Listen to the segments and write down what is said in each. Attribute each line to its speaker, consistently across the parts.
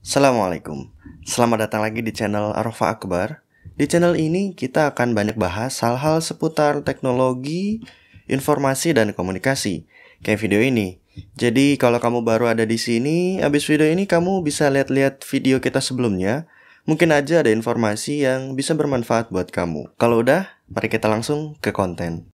Speaker 1: Assalamualaikum. Selamat datang lagi di channel Arafah Akbar. Di channel ini kita akan banyak bahas hal-hal seputar teknologi, informasi, dan komunikasi. Kayak video ini. Jadi kalau kamu baru ada di sini, abis video ini kamu bisa lihat-lihat video kita sebelumnya. Mungkin aja ada informasi yang bisa bermanfaat buat kamu. Kalau udah, mari kita langsung ke konten.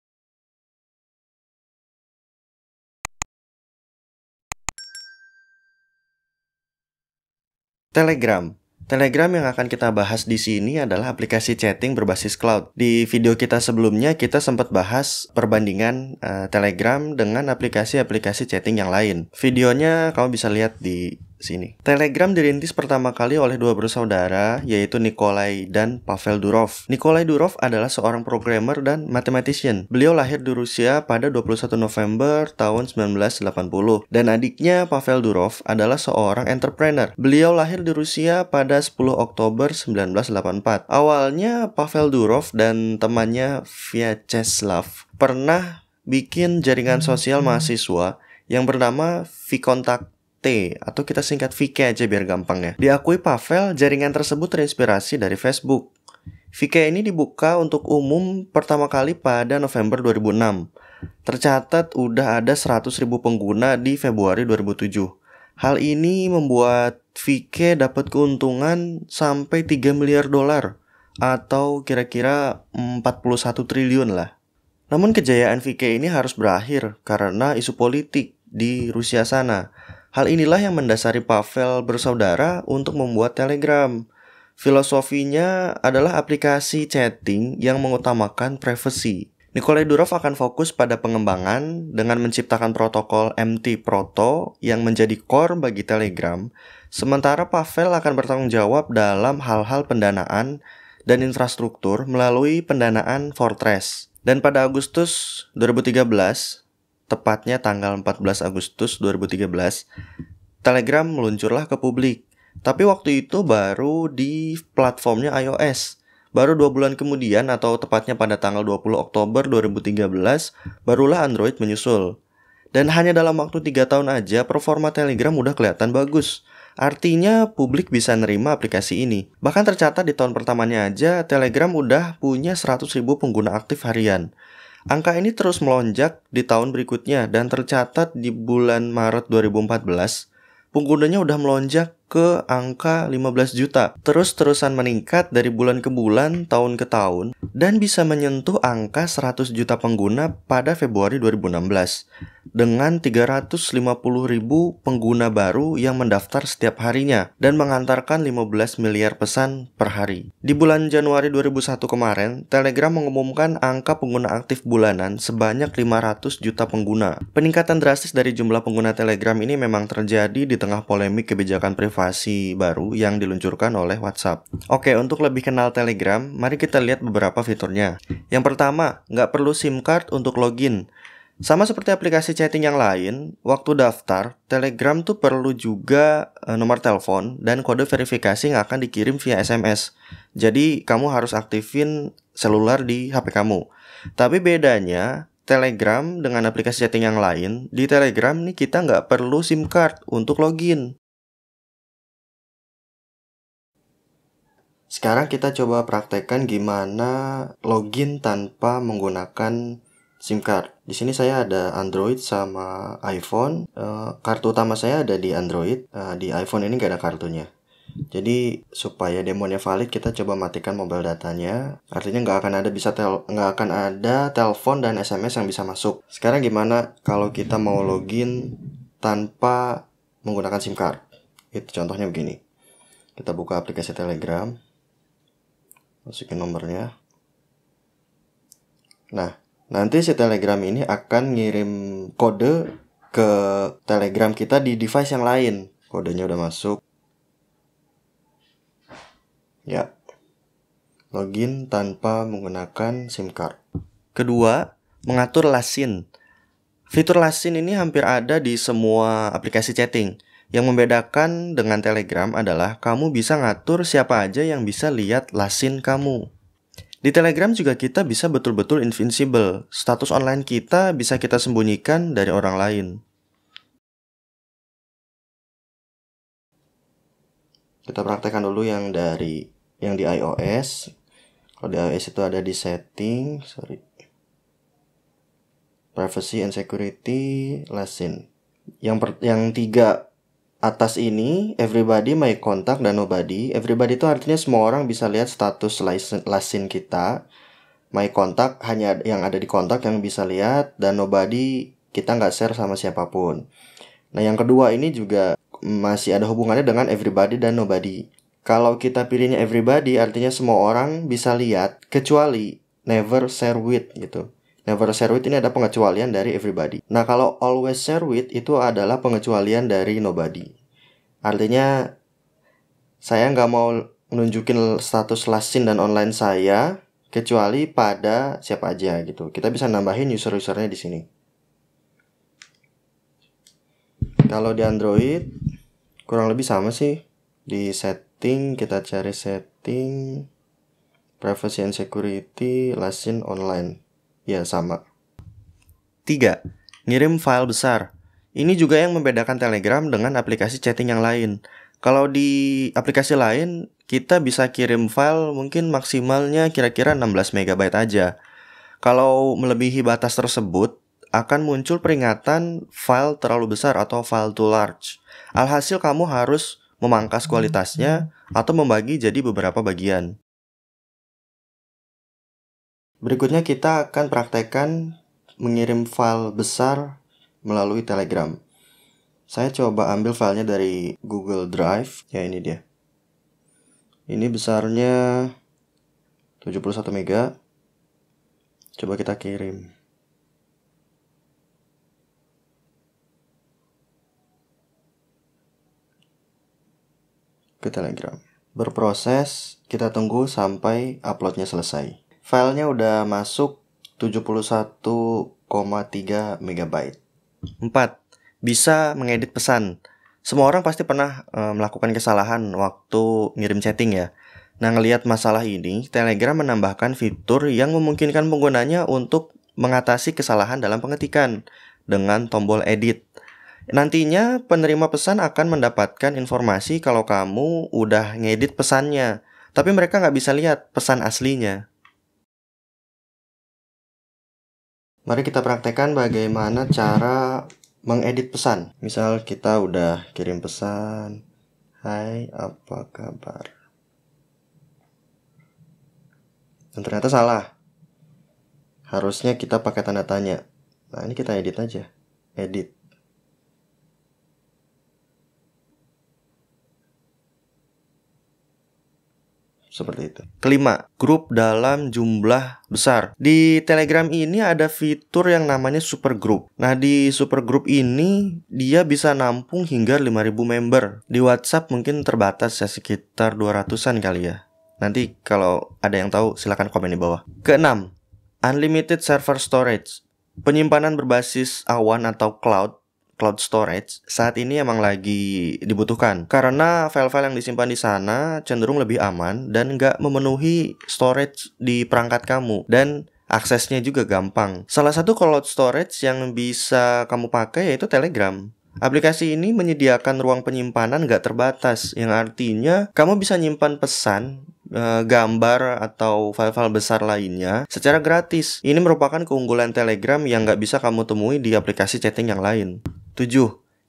Speaker 1: Telegram. Telegram yang akan kita bahas di sini adalah aplikasi chatting berbasis cloud. Di video kita sebelumnya kita sempat bahas perbandingan Telegram dengan aplikasi-aplikasi chatting yang lain. Videonya kamu bisa lihat di sini. Telegram dirintis pertama kali oleh dua bersaudara, yaitu Nikolai dan Pavel Durov. Nikolai Durov adalah seorang programmer dan mathematician. Beliau lahir di Rusia pada 21 November tahun 1980. Dan adiknya Pavel Durov adalah seorang entrepreneur. Beliau lahir di Rusia pada 10 Oktober 1984. Awalnya Pavel Durov dan temannya Vyacheslav pernah bikin jaringan sosial mahasiswa yang bernama Vkontakte, atau kita singkat VK aja biar gampang ya. Diakui Pavel, jaringan tersebut terinspirasi dari Facebook. VK ini dibuka untuk umum pertama kali pada November 2006. Tercatat udah ada 100.000 pengguna di Februari 2007. Hal ini membuat VK dapat keuntungan sampai 3 miliar dolar atau kira-kira 41 triliun lah. Namun kejayaan VK ini harus berakhir karena isu politik di Rusia sana. Hal inilah yang mendasari Pavel bersaudara untuk membuat Telegram. Filosofinya adalah aplikasi chatting yang mengutamakan privasi. Nikolai Durov akan fokus pada pengembangan dengan menciptakan protokol MT-Proto yang menjadi core bagi Telegram, sementara Pavel akan bertanggung jawab dalam hal-hal pendanaan dan infrastruktur melalui pendanaan Fortress. Dan pada Agustus 2013, tepatnya tanggal 14 Agustus 2013, Telegram meluncurlah ke publik. Tapi waktu itu baru di platformnya iOS. Baru 2 bulan kemudian atau tepatnya pada tanggal 20 Oktober 2013, barulah Android menyusul. Dan hanya dalam waktu 3 tahun aja performa Telegram udah kelihatan bagus. Artinya publik bisa nerima aplikasi ini. Bahkan tercatat di tahun pertamanya aja Telegram udah punya 100.000 pengguna aktif harian. Angka ini terus melonjak di tahun berikutnya dan tercatat di bulan Maret 2014, penggunanya udah melonjak ke angka 15 juta. Terus-terusan meningkat dari bulan ke bulan, tahun ke tahun, dan bisa menyentuh angka 100 juta pengguna pada Februari 2016. Dengan 350.000 pengguna baru yang mendaftar setiap harinya dan mengantarkan 15 miliar pesan per hari. Di bulan Januari 2001 kemarin, Telegram mengumumkan angka pengguna aktif bulanan sebanyak 500 juta pengguna. Peningkatan drastis dari jumlah pengguna Telegram ini memang terjadi di tengah polemik kebijakan privasi baru yang diluncurkan oleh WhatsApp. Oke, untuk lebih kenal Telegram, mari kita lihat beberapa fiturnya. Yang pertama, nggak perlu SIM card untuk login. Sama seperti aplikasi chatting yang lain, waktu daftar, Telegram tuh perlu juga nomor telepon dan kode verifikasi yang akan dikirim via SMS. Jadi, kamu harus aktifin seluler di HP kamu. Tapi bedanya, Telegram dengan aplikasi chatting yang lain, di Telegram nih kita nggak perlu SIM card untuk login. Sekarang kita coba praktekkan gimana login tanpa menggunakan SIM card. Di sini saya ada Android sama iPhone. Kartu utama saya ada di Android. Di iPhone ini nggak ada kartunya. Jadi supaya demonya valid, kita coba matikan mobile datanya. Artinya nggak akan ada telepon dan SMS yang bisa masuk. Sekarang gimana kalau kita mau login tanpa menggunakan SIM card? Itu contohnya begini. Kita buka aplikasi Telegram. Masukin nomornya. Nah, nanti si Telegram ini akan ngirim kode ke Telegram kita di device yang lain. Kodenya udah masuk. Ya. Login tanpa menggunakan SIM card. Kedua, mengatur last seen. Fitur last seen ini hampir ada di semua aplikasi chatting. Yang membedakan dengan Telegram adalah kamu bisa ngatur siapa aja yang bisa lihat last seen kamu. Di Telegram juga kita bisa betul-betul invincible. Status online kita bisa kita sembunyikan dari orang lain. Kita praktekkan dulu yang di iOS. Kalau di iOS itu ada di setting, privacy and security, lesson. Yang 3 atas ini, everybody, my contact, dan nobody. Everybody itu artinya semua orang bisa lihat status lesson kita. My contact hanya yang ada di kontak yang bisa lihat, dan nobody kita nggak share sama siapapun. Nah, yang kedua ini juga masih ada hubungannya dengan everybody dan nobody. Kalau kita pilihnya everybody, artinya semua orang bisa lihat, kecuali never share with gitu. Never share with ini ada pengecualian dari everybody. Nah, kalau always share with itu adalah pengecualian dari nobody. Artinya, saya nggak mau nunjukin status last seen dan online saya, kecuali pada siapa aja gitu. Kita bisa nambahin user-usernya di sini. Kalau di Android kurang lebih sama sih. Di setting kita cari setting privacy and security last seen online. Ya, sama. 3. Ngirim file besar. Ini juga yang membedakan Telegram dengan aplikasi chatting yang lain. Kalau di aplikasi lain, kita bisa kirim file mungkin maksimalnya kira-kira 16 MB aja. Kalau melebihi batas tersebut, akan muncul peringatan file terlalu besar atau file too large. Alhasil kamu harus memangkas kualitasnya atau membagi jadi beberapa bagian. Berikutnya kita akan praktekkan mengirim file besar melalui Telegram. Saya coba ambil filenya dari Google Drive. Ya, ini dia. Ini besarnya 71 MB. Coba kita kirim ke Telegram. Berproses, kita tunggu sampai uploadnya selesai. Filenya udah masuk 71,3 MB. 4. Bisa mengedit pesan. Semua orang pasti pernah melakukan kesalahan waktu ngirim chatting ya. Nah, ngelihat masalah ini, Telegram menambahkan fitur yang memungkinkan penggunanya untuk mengatasi kesalahan dalam pengetikan dengan tombol edit. Nantinya penerima pesan akan mendapatkan informasi kalau kamu udah ngedit pesannya, tapi mereka nggak bisa lihat pesan aslinya. Mari kita praktekkan bagaimana cara mengedit pesan. Misal kita udah kirim pesan, "Hai, apa kabar?" Dan ternyata salah. Harusnya kita pakai tanda tanya. Nah, ini kita edit aja. Edit. Seperti itu. Kelima, grup dalam jumlah besar. Di Telegram ini ada fitur yang namanya super group. Nah, di super group ini dia bisa nampung hingga 5.000 member. Di WhatsApp mungkin terbatas ya, sekitar 200-an kali ya. Nanti kalau ada yang tahu silakan komen di bawah. Keenam, unlimited server storage. Penyimpanan berbasis awan atau cloud storage saat ini emang lagi dibutuhkan karena file-file yang disimpan di sana cenderung lebih aman dan nggak memenuhi storage di perangkat kamu, dan aksesnya juga gampang. Salah satu cloud storage yang bisa kamu pakai yaitu Telegram. Aplikasi ini menyediakan ruang penyimpanan nggak terbatas, yang artinya kamu bisa nyimpan pesan, gambar, atau file-file besar lainnya secara gratis. Ini merupakan keunggulan Telegram yang nggak bisa kamu temui di aplikasi chatting yang lain. 7.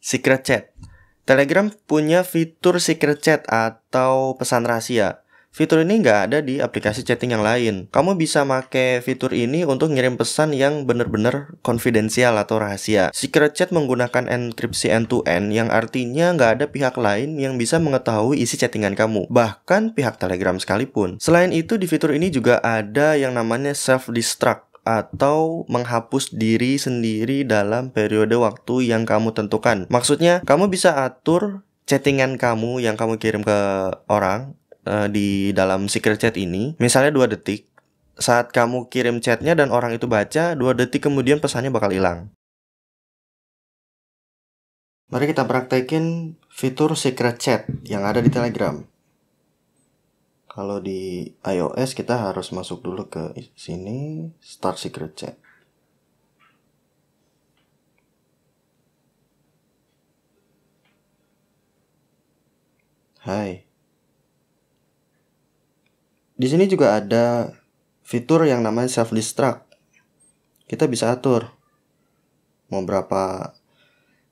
Speaker 1: Secret Chat. Telegram punya fitur Secret Chat atau pesan rahasia. Fitur ini nggak ada di aplikasi chatting yang lain. Kamu bisa pakai fitur ini untuk ngirim pesan yang benar-benar konfidensial atau rahasia. Secret Chat menggunakan enkripsi end-to-end yang artinya nggak ada pihak lain yang bisa mengetahui isi chattingan kamu, bahkan pihak Telegram sekalipun. Selain itu, di fitur ini juga ada yang namanya self-destruct atau menghapus diri sendiri dalam periode waktu yang kamu tentukan. Maksudnya, kamu bisa atur chattingan kamu yang kamu kirim ke orang di dalam secret chat ini. Misalnya 2 detik. Saat kamu kirim chatnya dan orang itu baca, 2 detik kemudian pesannya bakal hilang. Mari kita praktekin fitur secret chat yang ada di Telegram. Kalau di iOS kita harus masuk dulu ke sini, Start Secret Chat. Hai, Di sini juga ada fitur yang namanya self destruct. Kita bisa atur mau berapa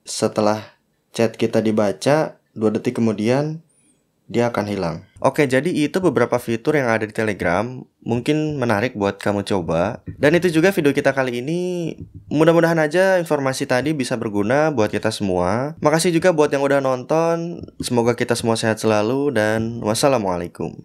Speaker 1: setelah chat kita dibaca, 2 detik kemudian dia akan hilang. Oke, jadi itu beberapa fitur yang ada di Telegram. Mungkin menarik buat kamu coba. Dan itu juga video kita kali ini. Mudah-mudahan aja informasi tadi bisa berguna buat kita semua. Makasih juga buat yang udah nonton. Semoga kita semua sehat selalu dan wassalamualaikum.